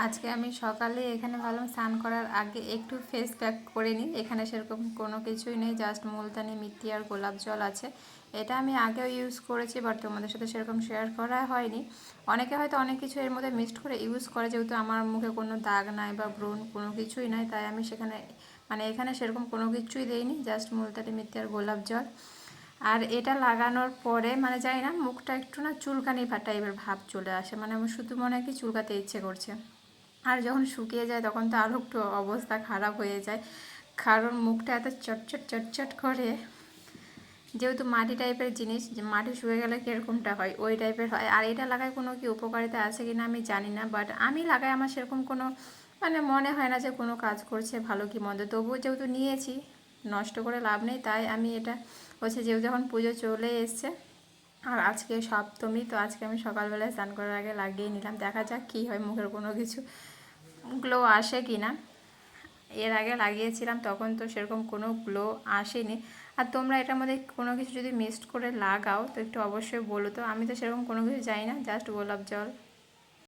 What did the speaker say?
আজকে আমি সকালে এখানে ভাবলাম স্নান করার আগে একটু ফেস প্যাক করে নিই। এখানে সেরকম কোনো কিছুই নেই, জাস্ট মুলতানি মিট্টি আর গোলাপ জল আছে। এটা আমি আগেও ইউজ করেছি, বাট তোমাদের সাথে সেরকম শেয়ার করা হয়নি। অনেকে হয়তো অনেক কিছু এর মধ্যে মিক্সড করে ইউজ করে, যেহেতু আমার মুখে কোনো দাগ নাই বা ব্রণ কোনো কিছুই নাই, তাই আমি সেখানে এখানে সেরকম কোনো কিছুই দেইনি, জাস্ট মুলতানি মিট্টি আর গোলাপ জল। আর এটা লাগানোর পরে জানি না, মুখটা একটু না চুলকানি টাইপের ভাব চলে আসে, আমার শুধু মনে হয় কি চুলকাতে ইচ্ছে করছে। আর যখন শুকিয়ে যায় তখন তো আরও একটু অবস্থা খারাপ হয়ে যায়, কারণ মুখটা এত চটচট চটচট করে। যেহেতু মাটি টাইপের জিনিস, যে মাটি শুয়ে গেলে কীরকমটা হয় ওই টাইপের হয়। আর এটা লাগায় কোনো কি উপকারিতা আছে কি না আমি জানি না, বাট আমি লাগাই, আমার সেরকম কোনো মনে হয় না যে কোনো কাজ করছে ভালো কি মন্দ। তবুও যেহেতু নিয়েছি, নষ্ট করে লাভ নেই, তাই আমি এটা যেহেতু যখন পুজো চলে এসছে আর আজকে সপ্তমী, তো আজকে আমি সকালবেলায় স্নান করার আগে লাগিয়ে নিলাম। দেখা যাক কী হয়, মুখের কোনো কিছু গ্লো আসে কি না। এর আগে লাগিয়েছিলাম তখন তো সেরকম কোনো গ্লো আসেনি। আর তোমরা এটার মধ্যে কোনো কিছু যদি মিক্সড করে লাগাও তো একটু অবশ্যই বলো তো। আমি তো সেরকম কোনো কিছু জানি না, জাস্ট গোলাপ জল